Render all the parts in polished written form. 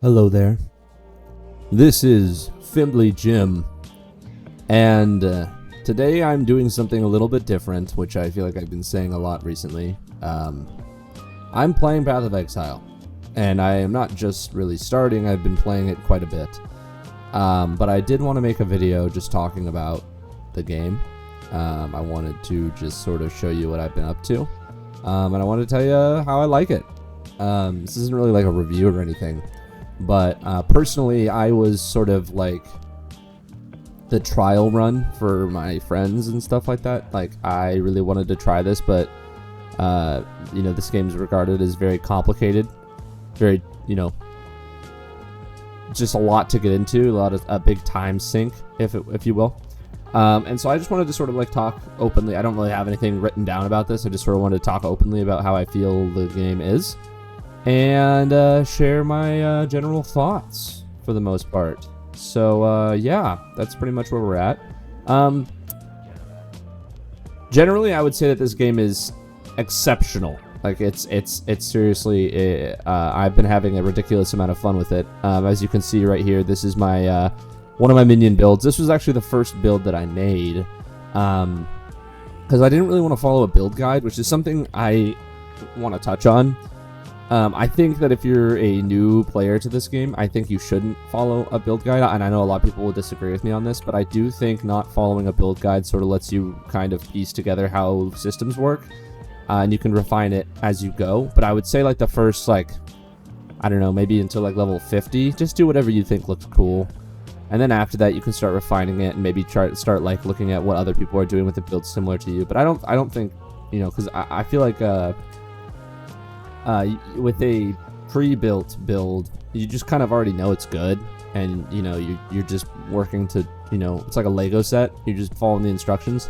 Hello there. This is Fimbly Jim, and today I'm doing something a little bit different, which I feel like I've been saying a lot recently. I'm playing Path of Exile, and I am not just really starting, I've been playing it quite a bit. But I did want to make a video just talking about the game. I wanted to just sort of show you what I've been up to, and I wanted to tell you how I like it. This isn't really like a review or anything. But personally, I was sort of like the trial run for my friends and stuff like that. Like, I really wanted to try this, but, this game is regarded as very complicated. Very, just a lot to get into. A big time sink, if you will. And so I just wanted to sort of like talk openly. I don't really have anything written down about this. I just sort of wanted to talk openly about how I feel the game is. And share my general thoughts for the most part. So yeah, that's pretty much where we're at. Generally, I would say that this game is exceptional. Like it's seriously. I've been having a ridiculous amount of fun with it. As you can see right here, this is my one of my minion builds. This was actually the first build that I made, because I didn't really want to follow a build guide, which is something I want to touch on. I think that if you're a new player to this game, I think you shouldn't follow a build guide, and I know a lot of people will disagree with me on this, but I do think not following a build guide sort of lets you kind of piece together how systems work, and you can refine it as you go. But I would say like the first, like, I don't know, maybe until like level 50, just do whatever you think looks cool, and then after that you can start refining it and maybe start like looking at what other people are doing with the build similar to you. But I don't think, because I feel like with a pre-built build, you just kind of already know it's good, and you're just working to, it's like a Lego set. You're just following the instructions.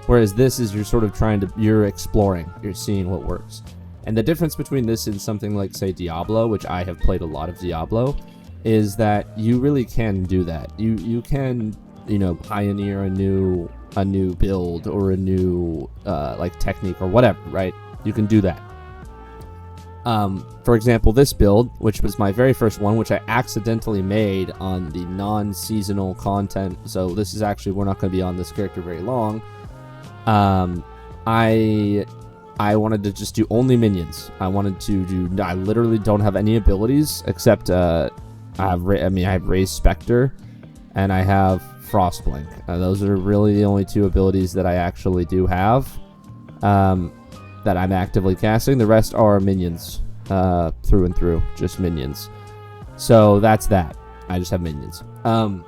Whereas this is, you're sort of you're exploring, you're seeing what works. And the difference between this and something like, say, Diablo, which I have played a lot of Diablo, is that you really can do that. You can, pioneer a new build or a new like technique or whatever, right? You can do that. For example, this build, which was my very first one, which I accidentally made on the non-seasonal content, so this is actually, we're not going to be on this character very long. I wanted to just do only minions. I literally don't have any abilities except I have Raise Spectre and I have Frostblink. Those are really the only two abilities that I actually do have. That I'm actively casting. The rest are minions, through and through, just minions. So that's that. I just have minions. And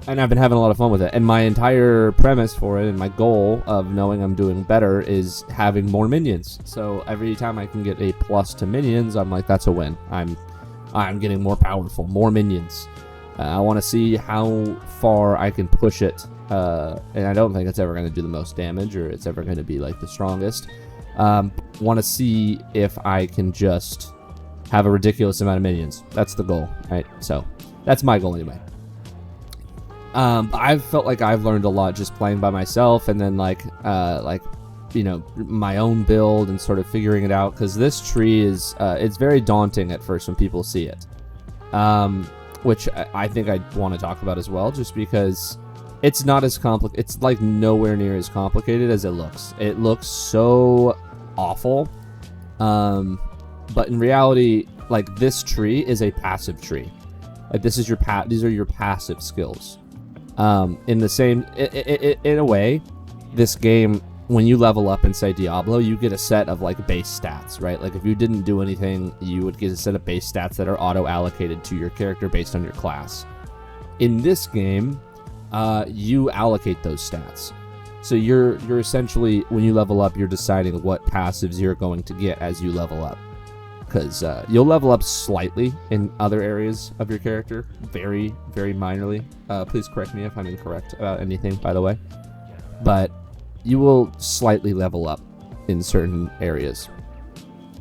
I've been having a lot of fun with it. And my entire premise for it and my goal of knowing I'm doing better is having more minions. So every time I can get a plus to minions, I'm like, that's a win. I'm getting more powerful, more minions. I want to see how far I can push it. And I don't think it's ever going to do the most damage or it's ever going to be like the strongest. Want to see if I can just have a ridiculous amount of minions. That's the goal, right? So that's my goal anyway. I've felt like I've learned a lot just playing by myself, and then like my own build and sort of figuring it out, because this tree is it's very daunting at first when people see it, which I think I want to talk about as well, just because it's not as complicated. It's like nowhere near as complicated as it looks. It looks so awful. But in reality, like, this tree is a passive tree. Like, this is these are your passive skills. In the same, in a way, this game, when you level up in, say, Diablo, you get a set of like base stats, right? Like, if you didn't do anything, you would get a set of base stats that are auto-allocated to your character based on your class. In this game, you allocate those stats. So you're essentially, when you level up, you're deciding what passives you're going to get as you level up. Because you'll level up slightly in other areas of your character, very, very minorly. Please correct me if I'm incorrect about anything, by the way. But you will slightly level up in certain areas.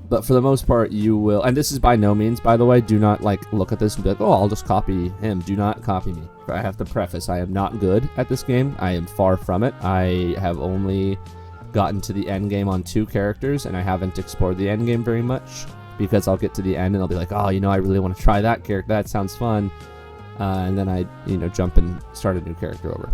But for the most part, you will, and this is by no means, by the way, do not like look at this and be like, oh, I'll just copy him. Do not copy me. I have to preface, I am not good at this game. I am far from it. I have only gotten to the end game on 2 characters, and I haven't explored the end game very much. because I'll get to the end and I'll be like, oh, I really want to try that character. That sounds fun. And then I, jump and start a new character over.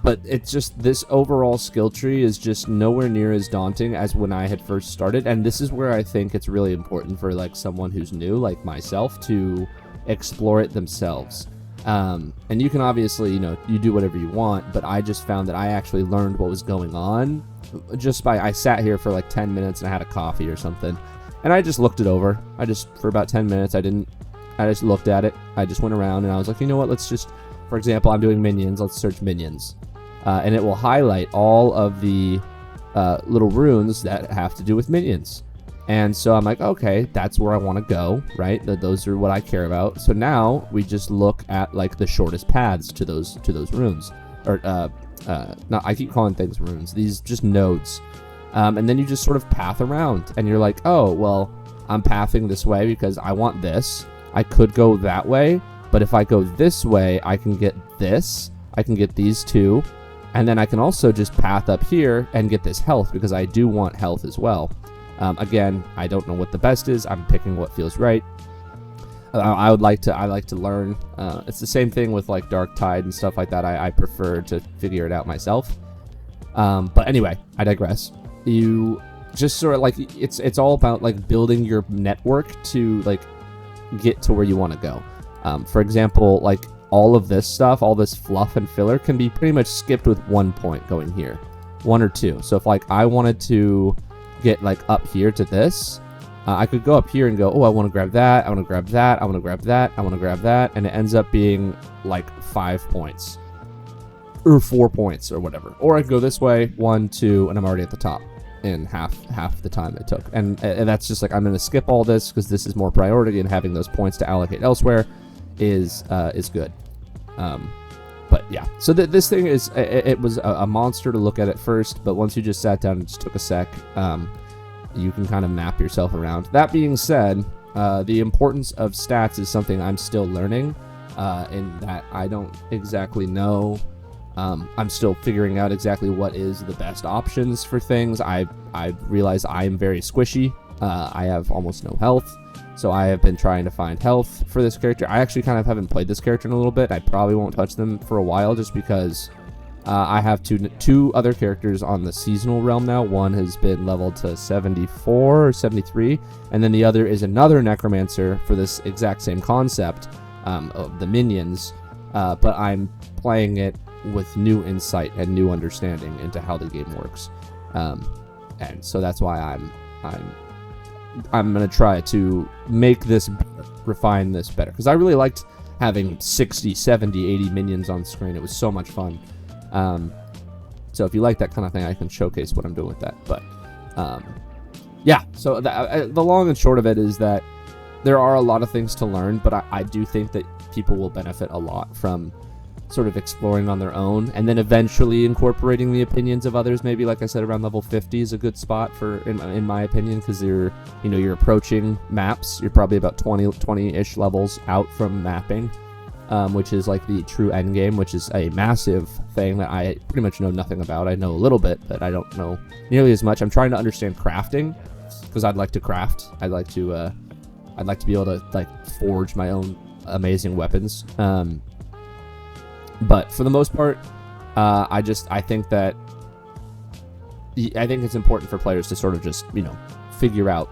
But it's just, this overall skill tree is just nowhere near as daunting as when I had first started. And this is where I think it's really important for like someone who's new, like myself, to explore it themselves. And you can obviously, you do whatever you want, but I just found that I actually learned what was going on just by, I sat here for like 10 minutes and I had a coffee or something, and I just looked it over. For about 10 minutes, I just looked at it. I just went around and I was like, you know what, let's just, for example, I'm doing minions. Let's search minions. And it will highlight all of the little runes that have to do with minions. And so I'm like, okay, that's where I want to go, right? Those are what I care about. So now we just look at like the shortest paths to those runes. Or, no, I keep calling things runes. These just nodes. And then you just sort of path around. And you're like, oh, well, I'm pathing this way because I want this. I could go that way. But if I go this way, I can get this. I can get these two. And then I can also just path up here and get this health because I do want health as well. Again, I don't know what the best is. I'm picking what feels right. I like to learn. It's the same thing with like Dark Tide and stuff like that. I prefer to figure it out myself. But anyway, I digress. You just sort of like, it's all about like building your network to like get to where you want to go. For example, like all of this stuff, all this fluff and filler can be pretty much skipped with 1 point going here, 1 or 2. So if like I wanted to get like up here to this, I could go up here and go, oh, I want to grab that, I want to grab that, I want to grab that, I want to grab that, and it ends up being like 5 points or 4 points or whatever. Or I could go this way, 1, 2, and I'm already at the top in half the time it took. And that's just like, I'm going to skip all this because this is more priority, and having those points to allocate elsewhere is good. But yeah, so this thing is, it was a monster to look at first, but once you just sat down and just took a sec, you can kind of map yourself around. That being said, the importance of stats is something I'm still learning, in that I don't exactly know. I'm still figuring out exactly what is the best options for things. I realize I am very squishy. I have almost no health. So I have been trying to find health for this character. I actually kind of haven't played this character in a little bit. I probably won't touch them for a while just because I have two other characters on the seasonal realm now. One has been leveled to 74 or 73, and then the other is another necromancer for this exact same concept of the minions. But I'm playing it with new insight and new understanding into how the game works. And so that's why I'm going to try to make this better, refine this better. Because I really liked having 60, 70, 80 minions on screen. It was so much fun. So if you like that kind of thing, I can showcase what I'm doing with that. But yeah, so the long and short of it is that there are a lot of things to learn, but I do think that people will benefit a lot from sort of exploring on their own, and then eventually incorporating the opinions of others. Maybe, like I said, around level 50 is a good spot for, in my opinion, because you're approaching maps. You're probably about 20-ish levels out from mapping, which is like the true end game, which is a massive thing that I pretty much know nothing about. I know a little bit, but I don't know nearly as much. I'm trying to understand crafting because I'd like to craft. I'd like to be able to like forge my own amazing weapons. But for the most part, I think it's important for players to sort of just, figure out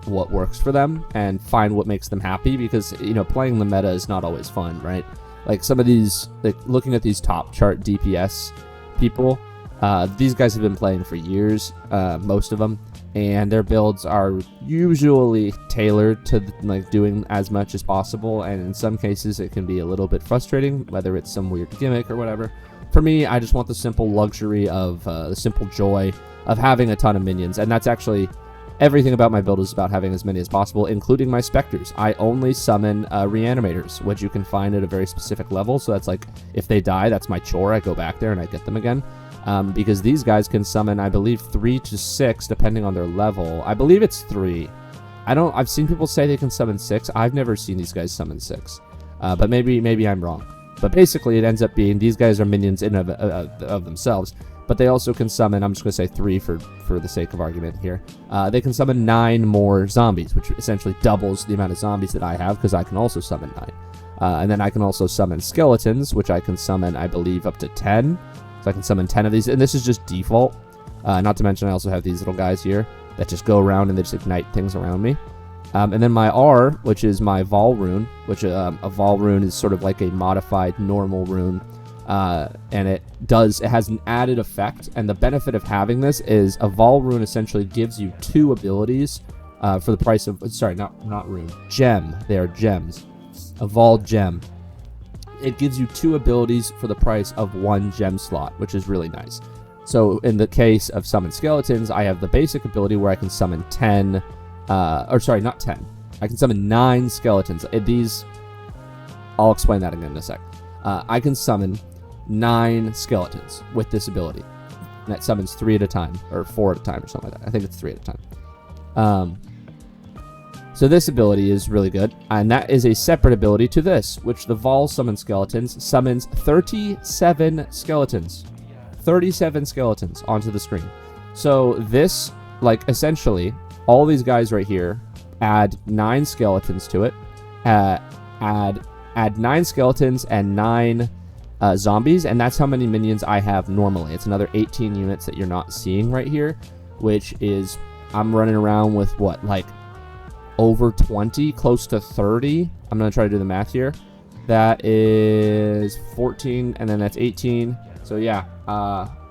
what works for them and find what makes them happy, because, playing the meta is not always fun, right? Like some of these, like looking at these top chart DPS people, these guys have been playing for years, most of them, and their builds are usually tailored to like doing as much as possible, and in some cases it can be a little bit frustrating, whether it's some weird gimmick or whatever. For me, I just want the simple luxury of the simple joy of having a ton of minions, and that's actually everything about my build is about having as many as possible, including my specters. I only summon reanimators, which you can find at a very specific level, so that's like, if they die, that's my chore. I go back there and I get them again. Because these guys can summon, I believe, 3 to 6, depending on their level. I believe it's 3. I've seen people say they can summon 6. I've never seen these guys summon 6. But maybe I'm wrong. But basically, it ends up being these guys are minions in of themselves, but they also can summon, I'm just going to say 3 for the sake of argument here. They can summon 9 more zombies, which essentially doubles the amount of zombies that I have, because I can also summon 9. And then I can also summon skeletons, which I can summon, I believe, up to 10. So I can summon 10 of these, and this is just default. Not to mention I also have these little guys here that just go around and they just ignite things around me. And then my R, which is my Vaal rune, which a Vaal rune is sort of like a modified normal rune. And it has an added effect, and the benefit of having this is a Vaal rune essentially gives you 2 abilities for the price of, sorry, not rune, gem. They are gems. A Vaal gem. It gives you 2 abilities for the price of 1 gem slot, which is really nice. So in the case of summon skeletons, I have the basic ability where I can summon 10, or sorry, not 10. I can summon 9 skeletons. These, I'll explain that again in a sec. I can summon 9 skeletons with this ability. And that summons 3 at a time, or 4 at a time, or something like that. I think it's 3 at a time. So this ability is really good, and that is a separate ability to this, which the Vaal summon skeletons summons 37 skeletons. 37 skeletons onto the screen. So this, like, essentially, all these guys right here add 9 skeletons to it. Add 9 skeletons and 9 zombies, and that's how many minions I have normally. It's another 18 units that you're not seeing right here, which is, I'm running around with, what, like, over 20, close to 30. I'm going to try to do the math here. That is 14, and then that's 18. So yeah,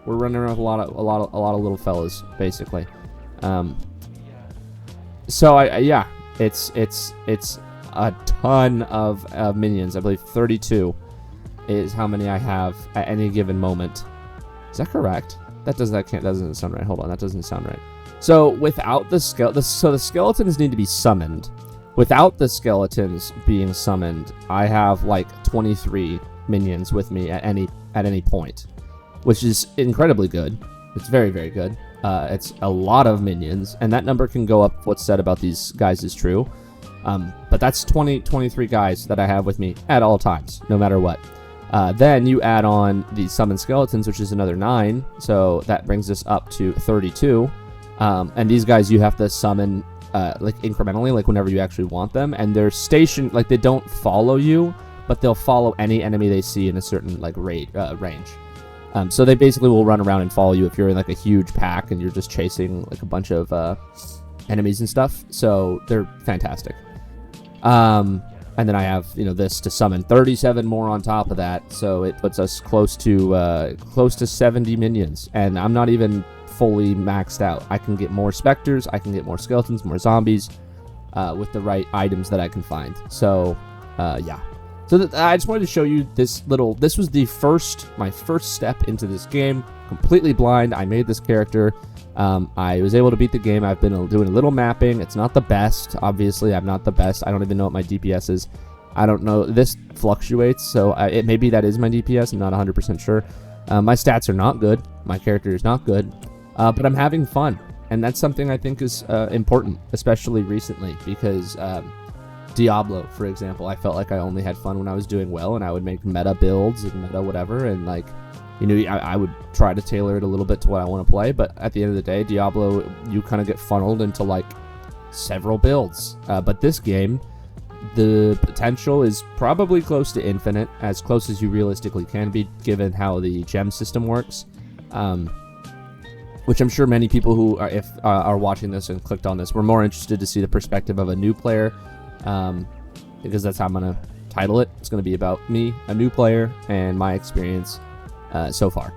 we're running around with a lot of little fellas, basically. So yeah, it's a ton of minions. I believe 32 is how many I have at any given moment. Is that correct? That doesn't sound right. Hold on, that doesn't sound right. So without the skeletons need to be summoned. Without the skeletons being summoned, I have like 23 minions with me at any point, which is incredibly good. It's very, very good. It's a lot of minions, and that number can go up. What's said about these guys is true. But that's 23 guys that I have with me at all times, no matter what. Then you add on the summon skeletons, which is another 9, so that brings us up to 32. And these guys you have to summon like incrementally, like whenever you actually want them, and they're stationed, like they don't follow you, but they'll follow any enemy they see in a certain like range. So they basically will run around and follow you if you're in like a huge pack and you're just chasing like a bunch of enemies and stuff. So they're fantastic. And then I have, this to summon 37 more on top of that, so it puts us close to 70 minions, and I'm not even fully maxed out. I can get more specters, I can get more skeletons, more zombies, with the right items that I can find. So, yeah. So I just wanted to show you this was my first step into this game, completely blind. I made this character. I was able to beat the game. I've been doing a little mapping. It's not the best. Obviously, I'm not the best. I don't even know what my DPS is. I don't know. This fluctuates, so maybe that is my DPS. I'm not 100% sure. My stats are not good. My character is not good. But I'm having fun, and that's something I think is important, especially recently, because Diablo, for example, I felt like I only had fun when I was doing well, and I would make meta builds and meta whatever, and like, I would try to tailor it a little bit to what I want to play, but at the end of the day, Diablo, you kind of get funneled into like several builds. But this game, the potential is probably close to infinite, as close as you realistically can be, given how the gem system works. Which I'm sure many people who are watching this and clicked on this were more interested to see the perspective of a new player, because that's how I'm going to title it. It's going to be about me, a new player, and my experience so far.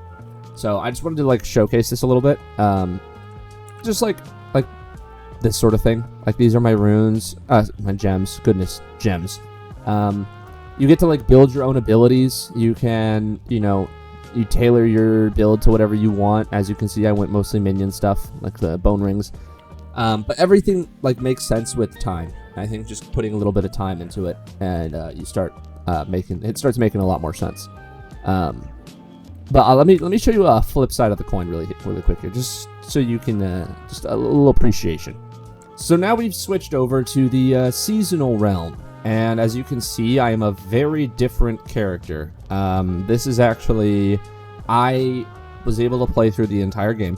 So I just wanted to like showcase this a little bit, just like this sort of thing. Like, these are my runes, my gems. Goodness, gems. You get to like build your own abilities. You can, you tailor your build to whatever you want. As you can see, I went mostly minion stuff, like the bone rings. But everything like makes sense with time. I think just putting a little bit of time into it, and you start it starts making a lot more sense. But let me show you a flip side of the coin really quick here, just so you can just a little appreciation. So now we've switched over to the seasonal realm. And as you can see, I am a very different character. This is actually... I was able to play through the entire game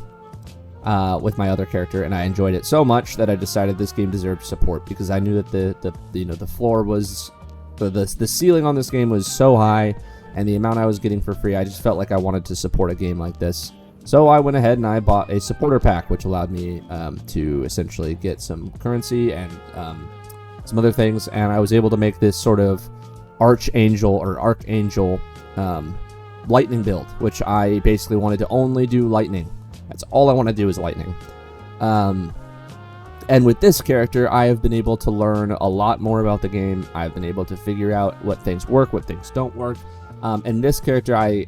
with my other character, and I enjoyed it so much that I decided this game deserved support, because I knew that the floor was... The ceiling on this game was so high, and the amount I was getting for free, I just felt like I wanted to support a game like this. So I went ahead and I bought a supporter pack, which allowed me to essentially get some currency and some other things, and I was able to make this sort of archangel lightning build, which I basically wanted to only do lightning. That's all I want to do is lightning. And with this character, I have been able to learn a lot more about the game. I've been able to figure out what things work, what things don't work. And this character, I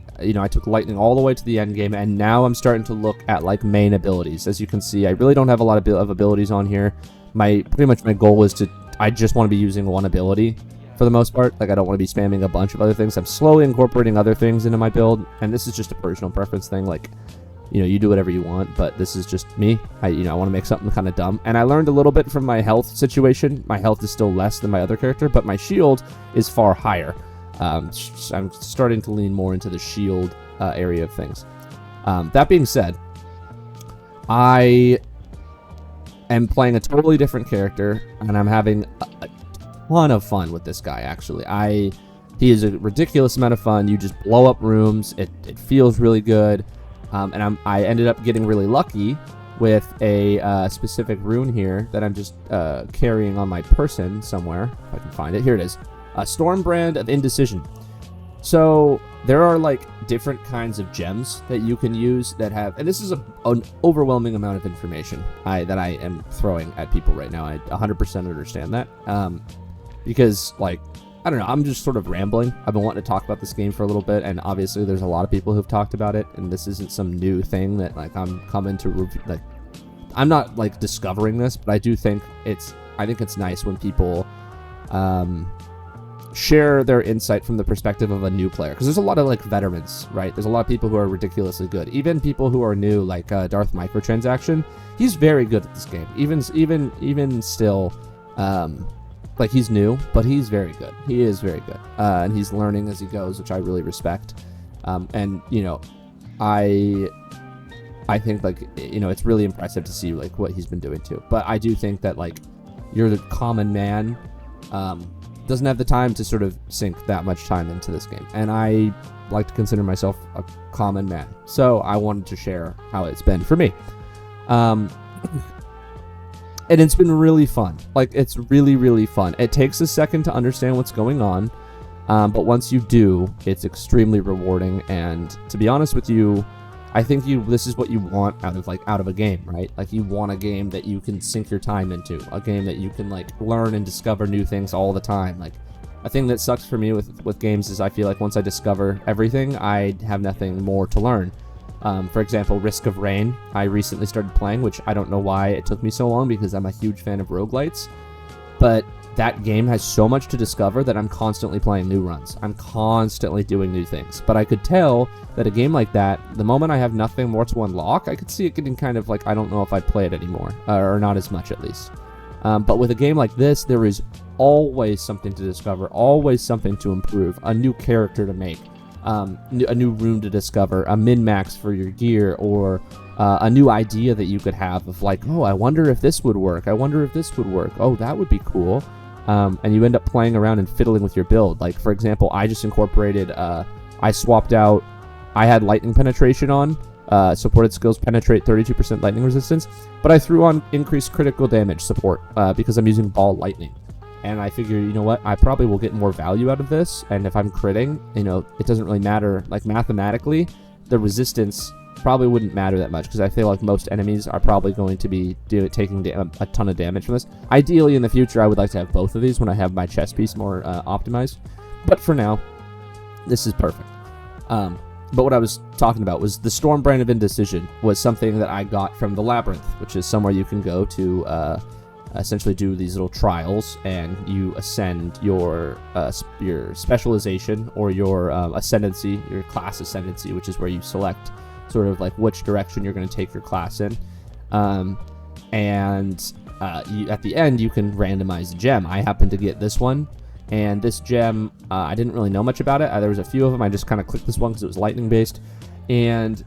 took lightning all the way to the end game, and now I'm starting to look at like main abilities. As you can see, I really don't have a lot of abilities on here. Pretty much my goal is I just want to be using one ability for the most part. Like, I don't want to be spamming a bunch of other things. I'm slowly incorporating other things into my build, and this is just a personal preference thing. Like, you do whatever you want, but this is just me. I want to make something kind of dumb. And I learned a little bit from my health situation. My health is still less than my other character, but my shield is far higher. I'm starting to lean more into the shield area of things. That being said, I am playing a totally different character, and I'm having a ton of fun with this guy, actually. He is a ridiculous amount of fun. You just blow up rooms. It feels really good. And I ended up getting really lucky with a specific rune here that I'm just carrying on my person somewhere, if I can find it. Here it is. A Stormbrand of Indecision. So there are like different kinds of gems that you can use that have, and this is an overwhelming amount of information that I am throwing at people right now. I 100% understand that, because like, I don't know, I'm just sort of rambling. I've been wanting to talk about this game for a little bit, and obviously there's a lot of people who've talked about it, and this isn't some new thing that like I'm coming to review. Like, I'm not like discovering this, but I do think it's nice when people share their insight from the perspective of a new player, because there's a lot of like veterans, right? There's a lot of people who are ridiculously good, even people who are new, like Darth Microtransaction. He's very good at this game, even still. Like, he's new, but he's very good. He is very good, and he's learning as he goes, which I really respect. And I think like it's really impressive to see like what he's been doing too. But I do think that like you're the common man, doesn't have the time to sort of sink that much time into this game, and I like to consider myself a common man, so I wanted to share how it's been for me. And it's been really fun. Like, it's really, really fun. It takes a second to understand what's going on, but once you do, it's extremely rewarding. And to be honest with you, I think this is what you want out of a game, right? Like, you want a game that you can sink your time into, a game that you can like learn and discover new things all the time. Like, a thing that sucks for me with games is I feel like once I discover everything, I have nothing more to learn. For example, Risk of Rain, I recently started playing, which I don't know why it took me so long, because I'm a huge fan of roguelites. But that game has so much to discover that I'm constantly playing new runs. I'm constantly doing new things. But I could tell that a game like that, the moment I have nothing more to unlock, I could see it getting kind of like, I don't know if I'd play it anymore, or not as much at least. But with a game like this, there is always something to discover, always something to improve, a new character to make. A new room to discover, a min-max for your gear, or a new idea that you could have of like, oh, I wonder if this would work. I wonder if this would work. Oh, that would be cool. And you end up playing around and fiddling with your build. Like, for example, I just incorporated, I swapped out, I had lightning penetration on, supported skills penetrate 32% lightning resistance, but I threw on increased critical damage support because I'm using ball lightning. And I figure, you know what, I probably will get more value out of this, and if I'm critting, it doesn't really matter. Like, mathematically, the resistance probably wouldn't matter that much, because I feel like most enemies are probably going to be taking a ton of damage from this. Ideally, in the future, I would like to have both of these when I have my chess piece more optimized. But for now, this is perfect. But what I was talking about was the Stormbrand of Indecision was something that I got from the Labyrinth, which is somewhere you can go to essentially do these little trials, and you ascend your specialization, or your ascendancy, your class ascendancy, which is where you select sort of like which direction you're going to take your class in. And at the end, you can randomize a gem. I happen to get this one, And this gem, I didn't really know much about it. There was a few of them. I just kind of clicked this one because it was lightning based, and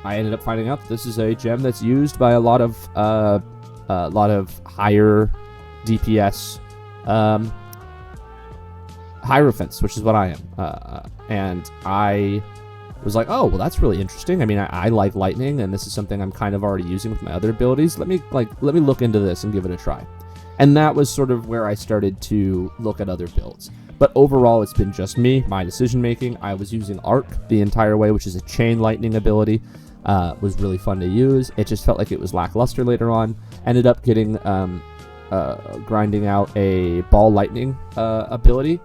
I ended up finding out that this is a gem that's used by a lot of higher DPS Hierophants, which is what I am. And I was like, oh, well, that's really interesting. I mean, I like lightning, and this is something I'm kind of already using with my other abilities. Let me look into this and give it a try. And that was sort of where I started to look at other builds. But overall, it's been just me, my decision making. I was using Arc the entire way, which is a chain lightning ability. Was really fun to use. It just felt like it was lackluster later on. Ended up getting grinding out a ball lightning ability,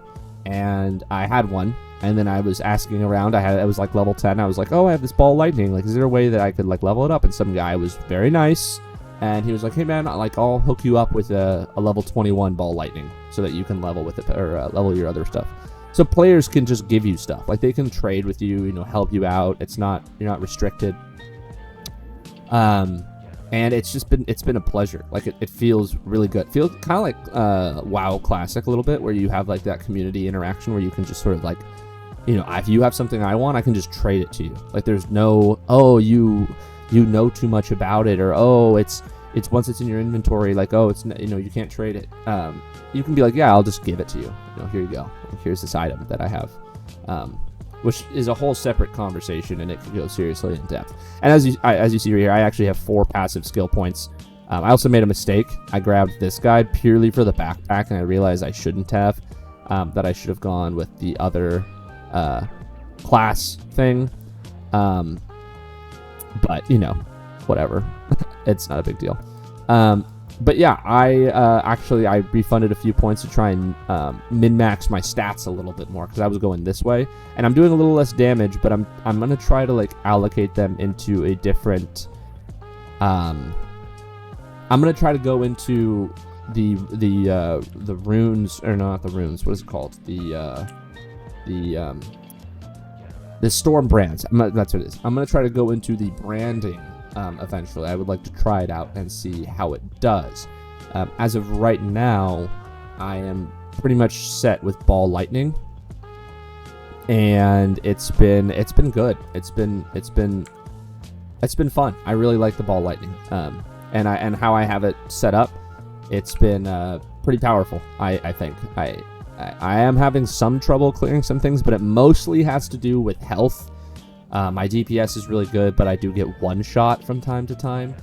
and I had one. And then I was asking around. I was like level 10. I was like, oh, I have this ball lightning. Like, is there a way that I could like level it up? And some guy was very nice, and he was like, hey man, I'll hook you up with a level 21 ball lightning so that you can level with it, or level your other stuff. So players can just give you stuff. Like, they can trade with you, help you out. You're not restricted. And it's been a pleasure. Like, it feels really good. It feels kind of like WoW Classic a little bit, where you have like that community interaction where you can just sort of like, if you have something I want, I can just trade it to you. Like, there's no, oh, you know too much about it, or oh, it's once it's in your inventory, like, oh, it's you can't trade it. You can be like, yeah, I'll just give it to you. Here you go. Here's this item that I have. Which is a whole separate conversation, and it could go seriously in depth. And as you see right here, I actually have 4 passive skill points. I also made a mistake. I grabbed this guy purely for the backpack, and I realized I shouldn't have. That I should have gone with the other class thing. But whatever. It's not a big deal. But yeah, I refunded a few points to try and min-max my stats a little bit more, because I was going this way, and I'm doing a little less damage, but I'm gonna try to like allocate them into a different. I'm gonna try to go into the runes, or not the runes. What is it called? The storm brands. That's what it is. I'm gonna try to go into the branding. Eventually, I would like to try it out and see how it does. As of right now, I am pretty much set with ball lightning, and it's been good. It's been fun. I really like the ball lightning. And how I have it set up, it's been pretty powerful. I think I am having some trouble clearing some things, but it mostly has to do with health. My DPS is really good, but I do get one shot from time to time,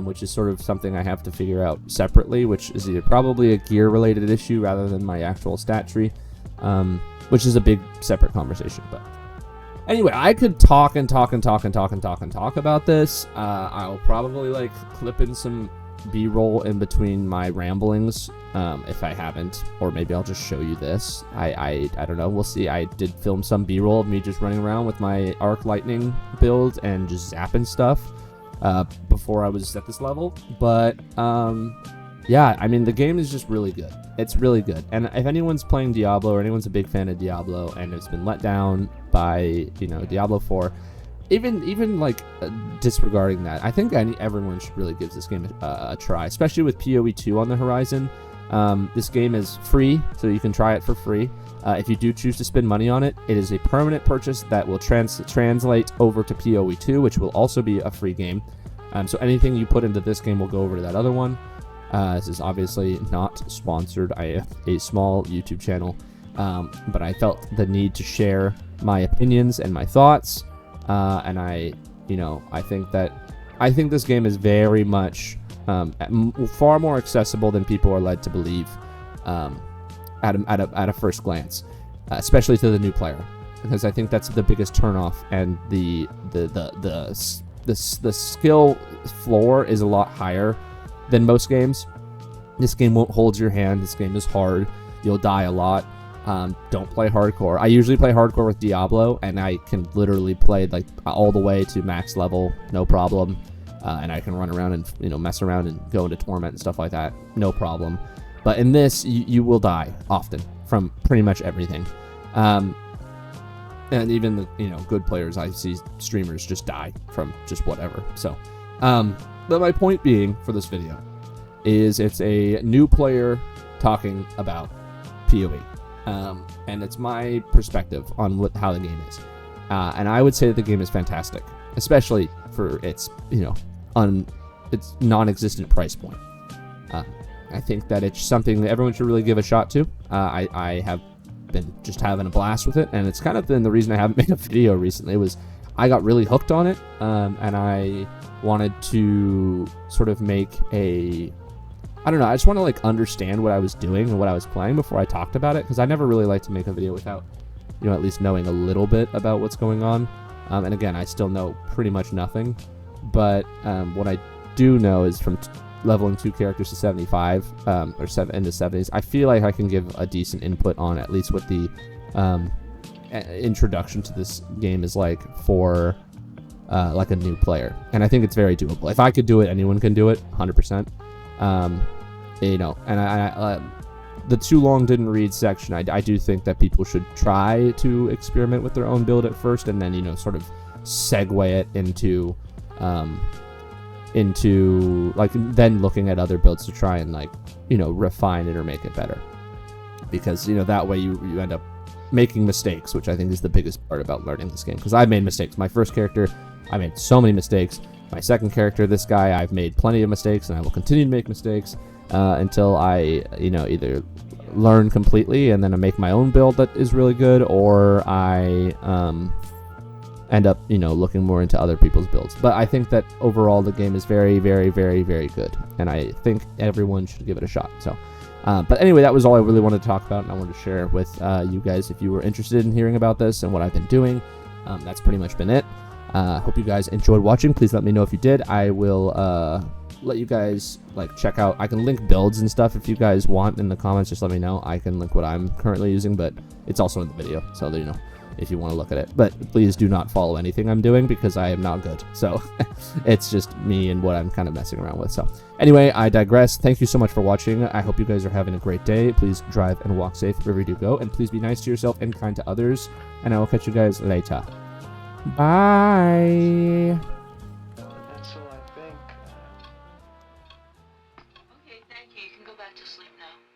which is sort of something I have to figure out separately, which is either probably a gear-related issue rather than my actual stat tree, which is a big separate conversation. But anyway, I could talk about this. I'll probably like clip in some B-roll in between my ramblings, if I haven't, or maybe I'll just show you this. I don't know, we'll see. I did film some B-roll of me just running around with my arc lightning build and just zapping stuff before I was at this level. But yeah, I mean, the game is just really good. It's really good. And if anyone's playing Diablo, or anyone's a big fan of Diablo and has been let down by Diablo 4, even like disregarding that, I think everyone should really give this game a try, especially with PoE 2 on the horizon. This game is free, so you can try it for free. If you do choose to spend money on it, it is a permanent purchase that will translate over to PoE 2, which will also be a free game. So anything you put into this game will go over to that other one. This is obviously not sponsored. I have a small YouTube channel, but I felt the need to share my opinions and my thoughts. And I think this game is very much far more accessible than people are led to believe at a first glance, especially to the new player, because I think that's the biggest turnoff, and the skill floor is a lot higher than most games. This game won't hold your hand. This game is hard. You'll die a lot. Don't play hardcore. I usually play hardcore with Diablo, and I can literally play like all the way to max level, no problem. And I can run around and mess around and go into torment and stuff like that, no problem. But in this, you will die often from pretty much everything. And even the good players, I see streamers just die from just whatever. So, but my point being for this video is it's a new player talking about PoE. and it's my perspective on how the game is. And I would say that the game is fantastic, especially for its its non-existent price point. I think that it's something that everyone should really give a shot to. I have been just having a blast with it, and it's kind of been the reason I haven't made a video recently. Was I got really hooked on it, and I wanted to sort of make I don't know, I just want to like understand what I was doing and what I was playing before I talked about it, because I never really like to make a video without, at least knowing a little bit about what's going on. And again, I still know pretty much nothing, but what I do know is from leveling 2 characters to 75 or 7 into 70s, I feel like I can give a decent input on at least what the introduction to this game is like for like a new player, and I think it's very doable. If I could do it, anyone can do it, 100%. And I the too long didn't read section, I do think that people should try to experiment with their own build at first, and then sort of segue it into like then looking at other builds to try and like refine it or make it better, because that way you end up making mistakes, which I think is the biggest part about learning this game, because I've made mistakes. My first character, I made so many mistakes. My second character, this guy, I've made plenty of mistakes, and I will continue to make mistakes until I either learn completely and then I make my own build that is really good, or I end up looking more into other people's builds. But I think that overall the game is very, very, very, very good, and I think everyone should give it a shot. So but anyway, that was all I really wanted to talk about, and I wanted to share with you guys. If you were interested in hearing about this and what I've been doing, that's pretty much been it. Hope you guys enjoyed watching. Please let me know if you did. I will let you guys like check out. I can link builds and stuff if you guys want in the comments. Just let me know. I can link what I'm currently using, but it's also in the video, so that if you want to look at it. But please do not follow anything I'm doing, because I am not good. So it's just me and what I'm kind of messing around with. So anyway, I digress. Thank you so much for watching. I hope you guys are having a great day. Please drive and walk safe wherever you do go, and please be nice to yourself and kind to others, and I will catch you guys later. Bye. That's all I think. Okay, thank you. You can go back to sleep now.